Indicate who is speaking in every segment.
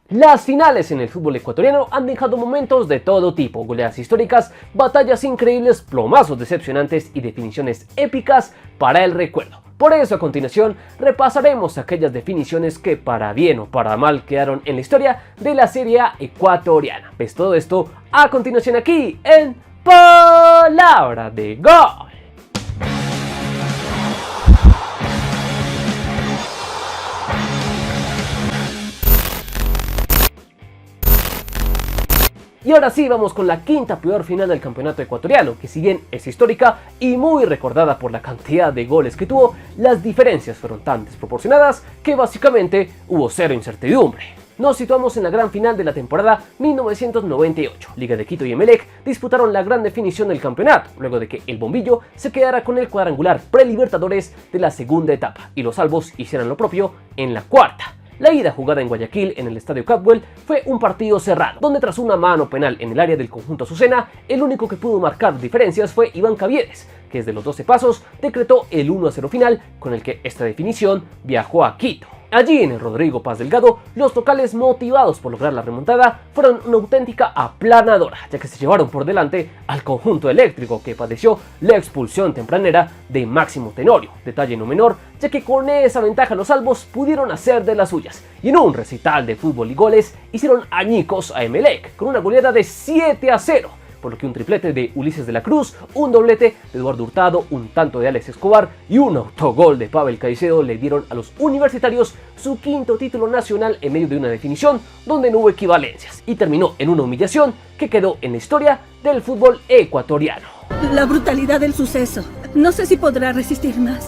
Speaker 1: Las finales en el fútbol ecuatoriano han dejado momentos de todo tipo, goleadas históricas, batallas increíbles, plomazos decepcionantes y definiciones épicas para el recuerdo. Por eso a continuación repasaremos aquellas definiciones que para bien o para mal quedaron en la historia de la Serie A ecuatoriana. ¿Ves todo esto a continuación aquí en Palabra de Gol? Y ahora sí, vamos con la quinta peor final del campeonato ecuatoriano, que si bien es histórica y muy recordada por la cantidad de goles que tuvo, las diferencias fueron tan desproporcionadas que básicamente hubo cero incertidumbre. Nos situamos en la gran final de la temporada 1998. Liga de Quito y Emelec disputaron la gran definición del campeonato, luego de que el Bombillo se quedara con el cuadrangular pre-Libertadores de la segunda etapa y los Albos hicieran lo propio en la cuarta. La ida jugada en Guayaquil en el estadio Capwell fue un partido cerrado, donde tras una mano penal en el área del conjunto azucena, el único que pudo marcar diferencias fue Iván Caviedes, que desde los 12 pasos decretó el 1-0 final con el que esta definición viajó a Quito. Allí en el Rodrigo Paz Delgado, los locales motivados por lograr la remontada fueron una auténtica aplanadora, ya que se llevaron por delante al conjunto eléctrico que padeció la expulsión tempranera de Máximo Tenorio, detalle no menor, ya que con esa ventaja los Albos pudieron hacer de las suyas y en un recital de fútbol y goles hicieron añicos a Emelec con una goleada de 7-0. Por lo que un triplete de Ulises de la Cruz, un doblete de Eduardo Hurtado, un tanto de Alex Escobar y un autogol de Pavel Caicedo le dieron a los universitarios su quinto título nacional en medio de una definición donde no hubo equivalencias y terminó en una humillación que quedó en la historia del fútbol ecuatoriano.
Speaker 2: La brutalidad del suceso. No sé si podrá resistir más.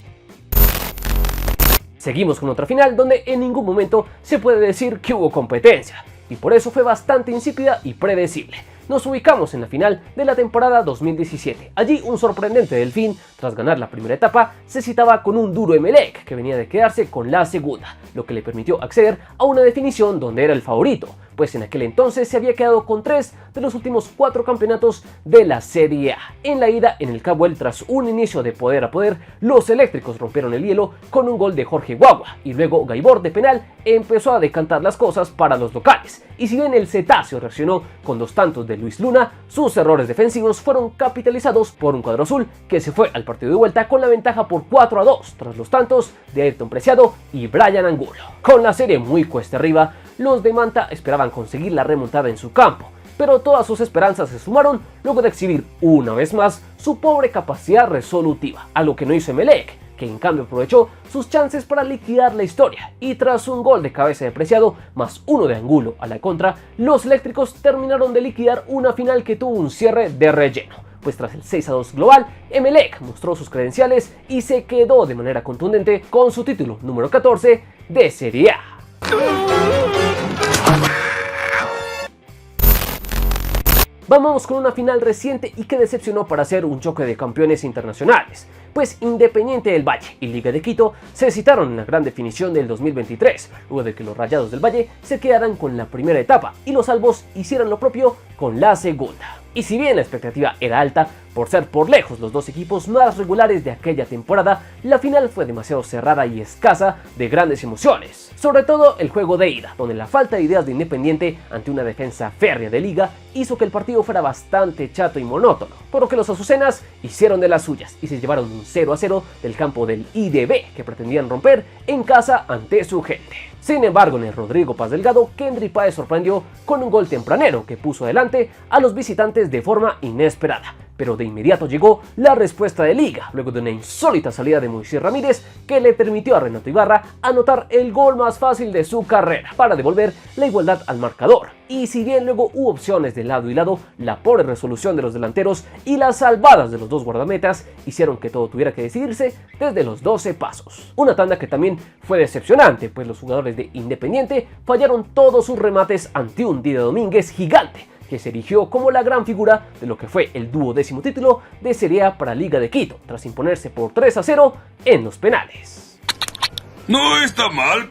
Speaker 1: Seguimos con otra final donde en ningún momento se puede decir que hubo competencia y por eso fue bastante insípida y predecible. Nos ubicamos en la final de la temporada 2017. Allí un sorprendente Delfín, tras ganar la primera etapa, se citaba con un duro Emelec que venía de quedarse con la segunda, lo que le permitió acceder a una definición donde era el favorito, pues en aquel entonces se había quedado con 3 de los últimos 4 campeonatos de la Serie A. En la ida en el Capwell, tras un inicio de poder a poder, los eléctricos rompieron el hielo con un gol de Jorge Guagua y luego Gaibor de penal empezó a decantar las cosas para los locales. Y si bien el Cetáceo reaccionó con 2 tantos de Luis Luna, sus errores defensivos fueron capitalizados por un cuadro azul que se fue al partido de vuelta con la ventaja por 4-2 tras los tantos de Ayrton Preciado y Brian Angulo. Con la serie muy cuesta arriba, los de Manta esperaban conseguir la remontada en su campo, pero todas sus esperanzas se sumaron luego de exhibir una vez más su pobre capacidad resolutiva, algo que no hizo Emelec, que en cambio aprovechó sus chances para liquidar la historia, y tras un gol de cabeza de Preciado más uno de Angulo a la contra, los eléctricos terminaron de liquidar una final que tuvo un cierre de relleno, pues tras el 6-2 global, Emelec mostró sus credenciales y se quedó de manera contundente con su título número 14 de Serie A. Vamos con una final reciente y que decepcionó para ser un choque de campeones internacionales, pues Independiente del Valle y Liga de Quito se citaron en la gran definición del 2023, luego de que los Rayados del Valle se quedaran con la primera etapa y los Albos hicieran lo propio con la segunda. Y si bien la expectativa era alta, por ser por lejos los dos equipos más regulares de aquella temporada, la final fue demasiado cerrada y escasa de grandes emociones. Sobre todo el juego de ida, donde la falta de ideas de Independiente ante una defensa férrea de Liga hizo que el partido fuera bastante chato y monótono, por lo que los azucenas hicieron de las suyas y se llevaron un 0-0 del campo del IDB que pretendían romper en casa ante su gente. Sin embargo, en el Rodrigo Paz Delgado, Kendry Páez sorprendió con un gol tempranero que puso adelante a los visitantes de forma inesperada. Pero de inmediato llegó la respuesta de Liga, luego de una insólita salida de Moisés Ramírez que le permitió a Renato Ibarra anotar el gol más fácil de su carrera para devolver la igualdad al marcador. Y si bien luego hubo opciones de lado y lado, la pobre resolución de los delanteros y las salvadas de los dos guardametas hicieron que todo tuviera que decidirse desde los 12 pasos. Una tanda que también fue decepcionante, pues los jugadores de Independiente fallaron todos sus remates ante un Didier Domínguez gigante, que se erigió como la gran figura de lo que fue el 12º título de Serie A para Liga de Quito, tras imponerse por 3-0 en los penales.
Speaker 3: No está mal.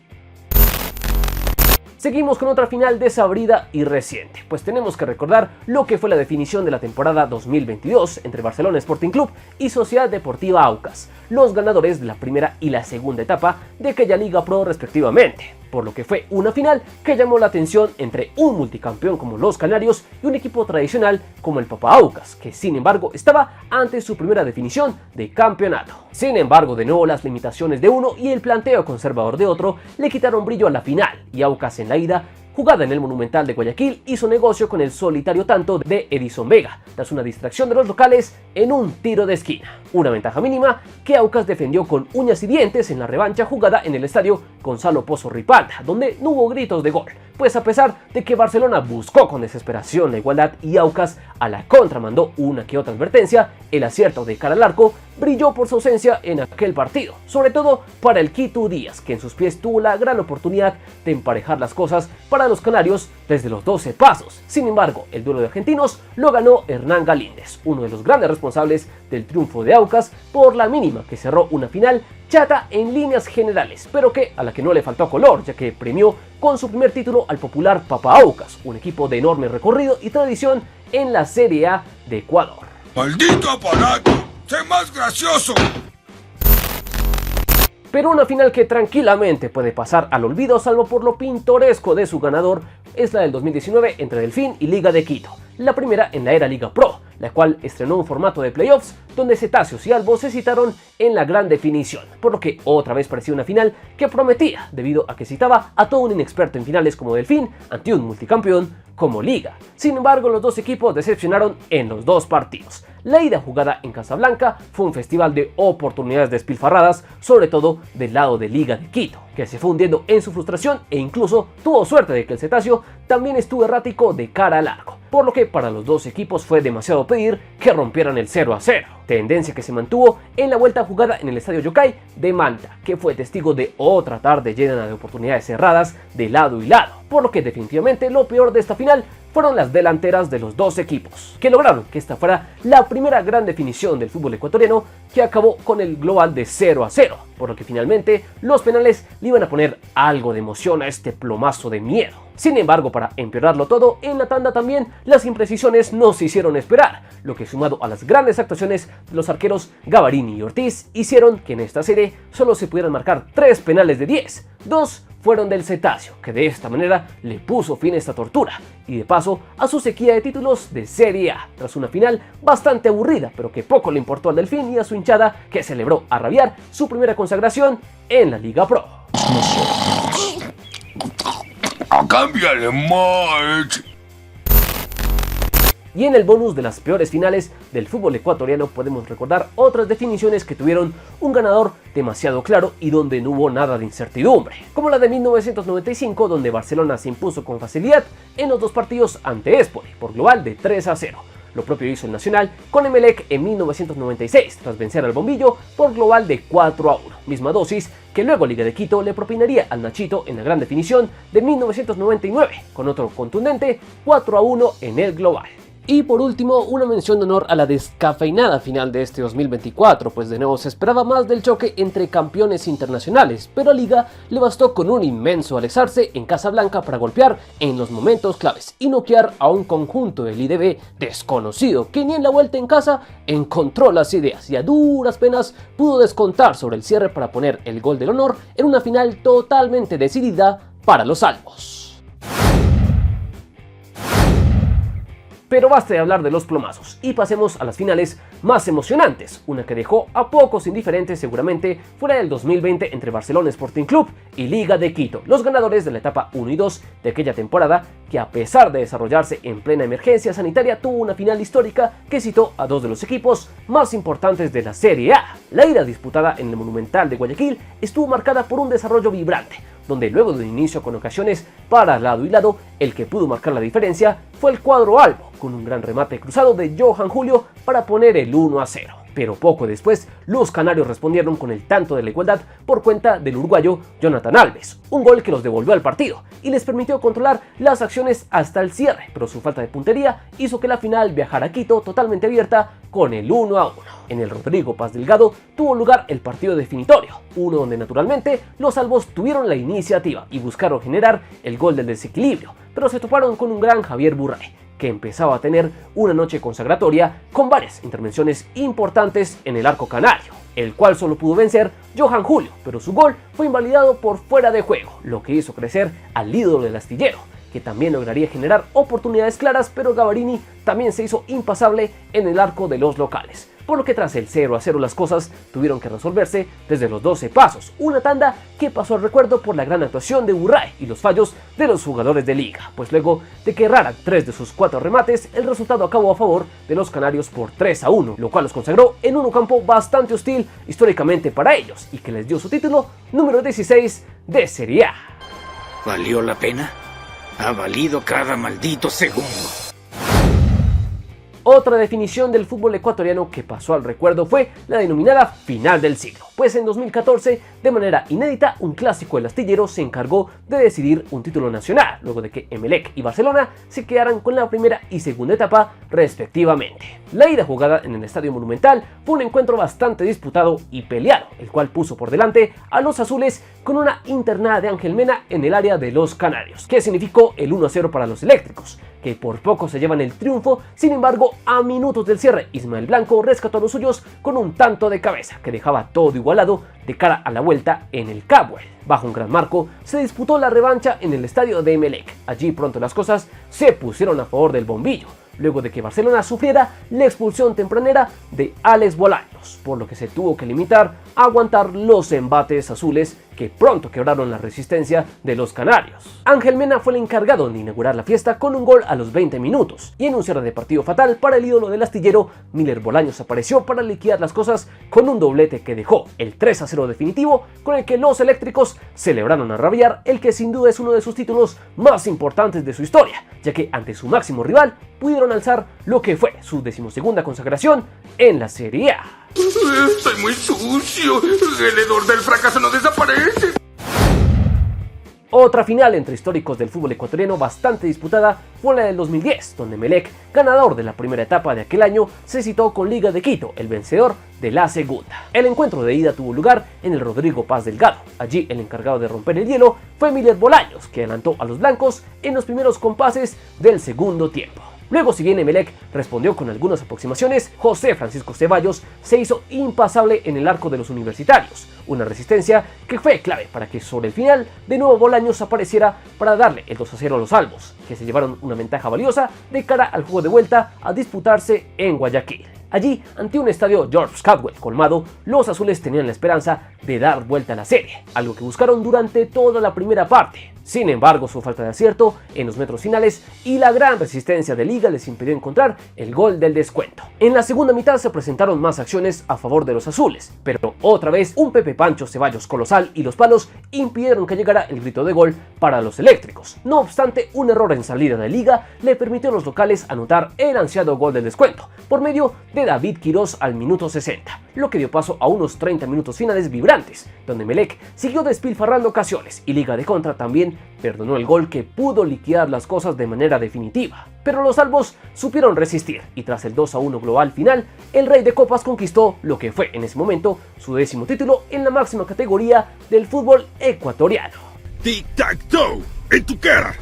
Speaker 1: Seguimos con otra final desabrida y reciente, pues tenemos que recordar lo que fue la definición de la temporada 2022 entre Barcelona Sporting Club y Sociedad Deportiva Aucas, los ganadores de la primera y la segunda etapa de aquella Liga Pro respectivamente. por lo que fue una final que llamó la atención entre un multicampeón como los Canarios y un equipo tradicional como el Papa Aucas, que sin embargo estaba ante su primera definición de campeonato. Sin embargo, de nuevo las limitaciones de uno y el planteo conservador de otro le quitaron brillo a la final, y Aucas en la ida, jugada en el Monumental de Guayaquil, hizo negocio con el solitario tanto de Edison Vega, tras una distracción de los locales en un tiro de esquina. Una ventaja mínima que Aucas defendió con uñas y dientes en la revancha jugada en el estadio Gonzalo Pozo Ripalda, donde no hubo gritos de gol, pues a pesar de que Barcelona buscó con desesperación la igualdad y Aucas a la contra mandó una que otra advertencia, el acierto de cara al arco brilló por su ausencia en aquel partido, sobre todo para el Quito Díaz, que en sus pies tuvo la gran oportunidad de emparejar las cosas para los canarios desde los 12 pasos. Sin embargo, el duelo de argentinos lo ganó Hernán Galíndez, uno de los grandes responsables del triunfo de Aucas por la mínima, que cerró una final chata en líneas generales, pero que a la que no le faltó color, ya que premió con su primer título al popular Papa Aucas, un equipo de enorme recorrido y tradición en la Serie A de Ecuador.
Speaker 3: ¡Maldito aparato! ¡Sé más gracioso!
Speaker 1: Pero una final que tranquilamente puede pasar al olvido, salvo por lo pintoresco de su ganador, es la del 2019 entre Delfín y Liga de Quito, la primera en la era Liga Pro, la cual estrenó un formato de playoffs donde Cetáceos y Albos se citaron en la gran definición, por lo que otra vez parecía una final que prometía, debido a que citaba a todo un inexperto en finales como Delfín ante un multicampeón como Liga. Sin embargo, los dos equipos decepcionaron en los dos partidos. La ida jugada en Casablanca fue un festival de oportunidades despilfarradas, sobre todo del lado de Liga de Quito, que se fue hundiendo en su frustración e incluso tuvo suerte de que el Cetáceo también estuvo errático de cara al arco, por lo que para los dos equipos fue demasiado pedir que rompieran el 0-0, tendencia que se mantuvo en la vuelta jugada en el Estadio Yokai de Manta, que fue testigo de otra tarde llena de oportunidades cerradas de lado y lado, por lo que definitivamente lo peor de esta final fueron las delanteras de los dos equipos, que lograron que esta fuera la primera gran definición del fútbol ecuatoriano, que acabó con el global de 0-0, por lo que finalmente los penales le iban a poner algo de emoción a este plomazo de miedo. Sin embargo, para empeorarlo todo, en la tanda también las imprecisiones no se hicieron esperar, lo que sumado a las grandes actuaciones de los arqueros Gavarini y Ortiz hicieron que en esta serie solo se pudieran marcar 3 penales de 10, 2 fueron del Cetáceo, que de esta manera le puso fin a esta tortura y de paso a su sequía de títulos de Serie A, tras una final bastante aburrida, pero que poco le importó al Delfín y a su hinchada, que celebró a rabiar su primera consagración en la Liga Pro.
Speaker 3: ¡Cámbiale, Mike!
Speaker 1: Y en el bonus de las peores finales del fútbol ecuatoriano podemos recordar otras definiciones que tuvieron un ganador demasiado claro y donde no hubo nada de incertidumbre, como la de 1995, donde Barcelona se impuso con facilidad en los dos partidos ante Espoli por global de 3-0. Lo propio hizo el Nacional con Emelec en 1996, tras vencer al Bombillo por global de 4-1, misma dosis que luego Liga de Quito le propinaría al Nachito en la gran definición de 1999, con otro contundente 4-1 en el global. Y por último, una mención de honor a la descafeinada final de este 2024, pues de nuevo se esperaba más del choque entre campeones internacionales, pero a Liga le bastó con un inmenso Alex Arce en Casablanca para golpear en los momentos claves y noquear a un conjunto del IDB desconocido, que ni en la vuelta en casa encontró las ideas y a duras penas pudo descontar sobre el cierre para poner el gol del honor en una final totalmente decidida para los Albos. Pero basta de hablar de los plomazos y pasemos a las finales más emocionantes, una que dejó a pocos indiferentes seguramente fuera del 2020 entre Barcelona Sporting Club y Liga de Quito, los ganadores de la etapa 1 y 2 de aquella temporada, que a pesar de desarrollarse en plena emergencia sanitaria tuvo una final histórica que citó a dos de los equipos más importantes de la Serie A. La ida disputada en el Monumental de Guayaquil estuvo marcada por un desarrollo vibrante, donde luego de un inicio con ocasiones para lado y lado, el que pudo marcar la diferencia fue el cuadro albo, con un gran remate cruzado de Johan Julio para poner el 1-0. Pero poco después, los canarios respondieron con el tanto de la igualdad por cuenta del uruguayo Jonathan Alves, un gol que los devolvió al partido y les permitió controlar las acciones hasta el cierre, pero su falta de puntería hizo que la final viajara a Quito totalmente abierta con el 1-1. En el Rodrigo Paz Delgado tuvo lugar el partido definitorio, uno donde naturalmente los albos tuvieron la iniciativa y buscaron generar el gol del desequilibrio, pero se toparon con un gran Javier Burray, que empezaba a tener una noche consagratoria con varias intervenciones importantes en el arco canario. el cual solo pudo vencer Johan Julio, pero su gol fue invalidado por fuera de juego, lo que hizo crecer al ídolo del astillero, que también lograría generar oportunidades claras, pero Gavarini también se hizo impasable en el arco de los locales. Por lo que tras el 0-0 las cosas tuvieron que resolverse desde los 12 pasos, una tanda que pasó al recuerdo por la gran actuación de Burray y los fallos de los jugadores de liga, pues luego de que erraran 3 de sus 4 remates, el resultado acabó a favor de los canarios por 3-1, lo cual los consagró en un campo bastante hostil históricamente para ellos y que les dio su título número 16 de Serie A.
Speaker 4: ¿Valió la pena? Ha valido cada maldito segundo.
Speaker 1: Otra definición del fútbol ecuatoriano que pasó al recuerdo fue la denominada final del siglo, pues en 2014, de manera inédita, un clásico del astillero se encargó de decidir un título nacional, luego de que Emelec y Barcelona se quedaran con la primera y segunda etapa respectivamente. La ida jugada en el Estadio Monumental fue un encuentro bastante disputado y peleado, el cual puso por delante a los azules con una internada de Ángel Mena en el área de los canarios, que significó el 1-0 para los eléctricos, que por poco se llevan el triunfo. Sin embargo, a minutos del cierre, Ismael Blanco rescató a los suyos con un tanto de cabeza que dejaba todo igualado de cara a la vuelta en el Capwell. Bajo un gran marco, se disputó la revancha en el estadio de Emelec. Allí pronto las cosas se pusieron a favor del bombillo, luego de que Barcelona sufriera la expulsión tempranera de Alex Bolaños, por lo que se tuvo que limitar a aguantar los embates azules que pronto quebraron la resistencia de los canarios. Ángel Mena fue el encargado de inaugurar la fiesta con un gol a los 20 minutos, y en un cierre de partido fatal para el ídolo del astillero, Miller Bolaños apareció para liquidar las cosas con un doblete que dejó el 3-0 definitivo, con el que los eléctricos celebraron a rabiar el que sin duda es uno de sus títulos más importantes de su historia, ya que ante su máximo rival pudieron alzar lo que fue su 12ª consagración en la Serie A.
Speaker 3: Estoy muy sucio. El hedor del fracaso no desaparece.
Speaker 1: Otra final entre históricos del fútbol ecuatoriano bastante disputada fue la del 2010, donde Emelec, ganador de la primera etapa de aquel año, se citó con Liga de Quito, el vencedor de la segunda. El encuentro de ida tuvo lugar en el Rodrigo Paz Delgado. Allí el encargado de romper el hielo fue Miller Bolaños, que adelantó a los blancos en los primeros compases del segundo tiempo. Luego, si bien Emelec respondió con algunas aproximaciones, José Francisco Ceballos se hizo impasable en el arco de los universitarios, una resistencia que fue clave para que sobre el final de nuevo Bolaños apareciera para darle el 2-0 a los albos, que se llevaron una ventaja valiosa de cara al juego de vuelta a disputarse en Guayaquil. Allí, ante un estadio George Cadwell colmado, los azules tenían la esperanza de dar vuelta a la serie, algo que buscaron durante toda la primera parte. Sin embargo, su falta de acierto en los metros finales y la gran resistencia de Liga les impidió encontrar el gol del descuento. En la segunda mitad se presentaron más acciones a favor de los azules, pero otra vez un Pepe Pancho Ceballos colosal y los palos impidieron que llegara el grito de gol para los eléctricos. No obstante, un error en salida de Liga le permitió a los locales anotar el ansiado gol del descuento por medio de David Quiroz al minuto 60, lo que dio paso a unos 30 minutos finales vibrantes, donde Emelec siguió despilfarrando ocasiones y Liga de Contra también perdonó el gol que pudo liquidar las cosas de manera definitiva. Pero los albos supieron resistir y tras el 2-1 global final, el Rey de Copas conquistó lo que fue en ese momento su 10º título en la máxima categoría del fútbol ecuatoriano.
Speaker 3: Tic-tac-toe, en tu cara.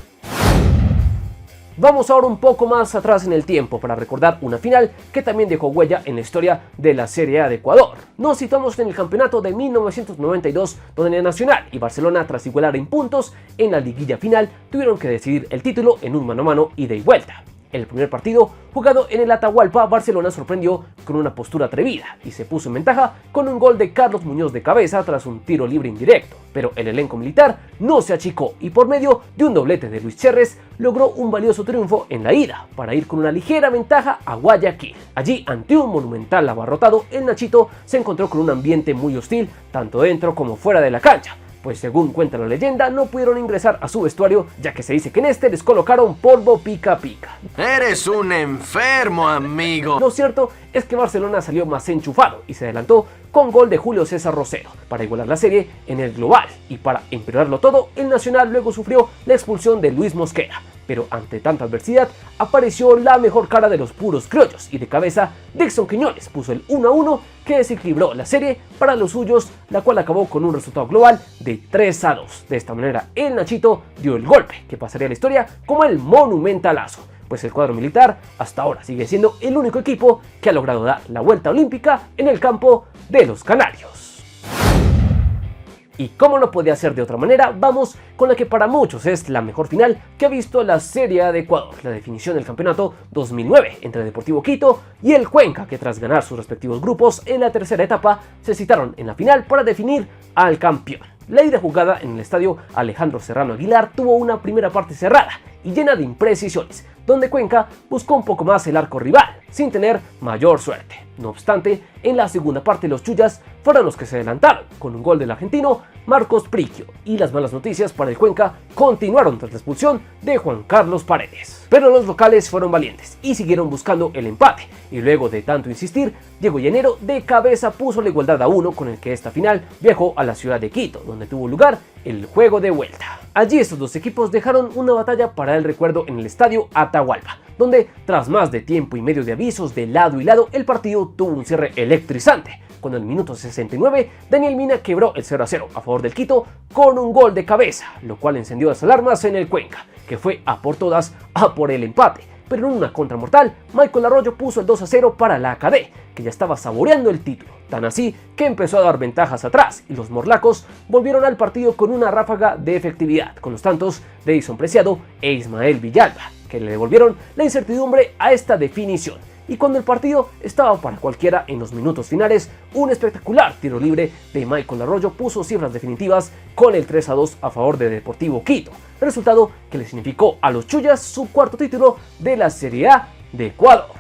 Speaker 1: Vamos ahora un poco más atrás en el tiempo para recordar una final que también dejó huella en la historia de la Serie A de Ecuador. Nos situamos en el campeonato de 1992, donde el Nacional y Barcelona, tras igualar en puntos en la liguilla final, tuvieron que decidir el título en un mano a mano ida y vuelta. El primer partido, jugado en el Atahualpa, Barcelona sorprendió con una postura atrevida y se puso en ventaja con un gol de Carlos Muñoz de cabeza tras un tiro libre indirecto. Pero el elenco militar no se achicó y por medio de un doblete de Luis Cherres logró un valioso triunfo en la ida para ir con una ligera ventaja a Guayaquil. Allí, ante un monumental abarrotado, el Nachito se encontró con un ambiente muy hostil tanto dentro como fuera de la cancha, pues según cuenta la leyenda no pudieron ingresar a su vestuario ya que se dice que en este les colocaron polvo pica pica.
Speaker 5: Eres un enfermo, amigo.
Speaker 1: Lo cierto es que Barcelona salió más enchufado y se adelantó con gol de Julio César Rosero para igualar la serie en el global, y para empeorarlo todo, el Nacional luego sufrió la expulsión de Luis Mosquera. Pero ante tanta adversidad apareció la mejor cara de los puros criollos y de cabeza Dixon Quiñones puso el 1-1 que desequilibró la serie para los suyos, la cual acabó con un resultado global de 3-2. De esta manera el Nachito dio el golpe que pasaría a la historia como el monumentalazo, pues el cuadro militar hasta ahora sigue siendo el único equipo que ha logrado dar la vuelta olímpica en el campo de los Canarios. Y como no podía ser de otra manera, vamos con la que para muchos es la mejor final que ha visto la Serie de Ecuador, la definición del campeonato 2009 entre Deportivo Quito y el Cuenca, que tras ganar sus respectivos grupos en la tercera etapa se citaron en la final para definir al campeón. La ida jugada en el estadio Alejandro Serrano Aguilar tuvo una primera parte cerrada y llena de imprecisiones, donde Cuenca buscó un poco más el arco rival, sin tener mayor suerte. No obstante, en la segunda parte los Chullas fueron los que se adelantaron, con un gol del argentino Marcos Priquio, y las malas noticias para el Cuenca continuaron tras la expulsión de Juan Carlos Paredes. Pero los locales fueron valientes y siguieron buscando el empate, y luego de tanto insistir, Diego Llanero de cabeza puso la igualdad a 1, con el que esta final viajó a la ciudad de Quito, donde tuvo lugar el juego de vuelta. Allí estos dos equipos dejaron una batalla para el recuerdo en el estadio Atahualpa, donde tras más de tiempo y medio de avisos de lado y lado, el partido tuvo un cierre electrizante. Cuando en el minuto 69, Daniel Mina quebró el 0-0 a favor del Quito con un gol de cabeza, lo cual encendió las alarmas en el Cuenca, que fue a por todas a por el empate. Pero en una contra mortal, Michael Arroyo puso el 2-0 para la ACD, que ya estaba saboreando el título, tan así que empezó a dar ventajas atrás y los morlacos volvieron al partido con una ráfaga de efectividad, con los tantos de Edison Preciado e Ismael Villalba, que le devolvieron la incertidumbre a esta definición. Y cuando el partido estaba para cualquiera en los minutos finales, un espectacular tiro libre de Michael Arroyo puso cifras definitivas con el 3-2 a favor de Deportivo Quito, resultado que le significó a los Chullas su cuarto título de la Serie A de Ecuador.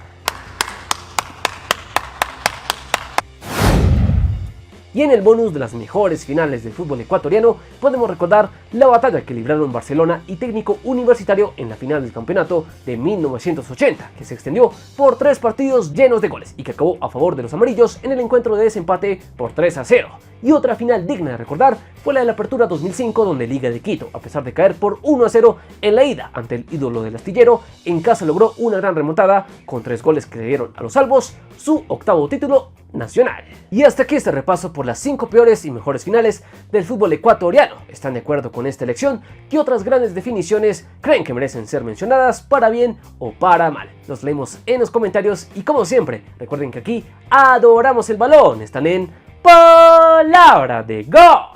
Speaker 1: Y en el bonus de las mejores finales del fútbol ecuatoriano podemos recordar la batalla que libraron Barcelona y Técnico Universitario en la final del campeonato de 1980, que se extendió por 3 partidos llenos de goles y que acabó a favor de los amarillos en el encuentro de desempate por 3-0. Y otra final digna de recordar fue la de la Apertura 2005, donde Liga de Quito, a pesar de caer por 1-0 en la ida ante el ídolo del astillero, en casa logró una gran remontada con 3 goles que le dieron a los albos su 8º título nacional. Y hasta aquí este repaso por las 5 peores y mejores finales del fútbol ecuatoriano. ¿Están de acuerdo con esta elección? ¿Qué otras grandes definiciones creen que merecen ser mencionadas para bien o para mal? Los leemos en los comentarios y como siempre, recuerden que aquí adoramos el balón. Están en Palabra de Gol.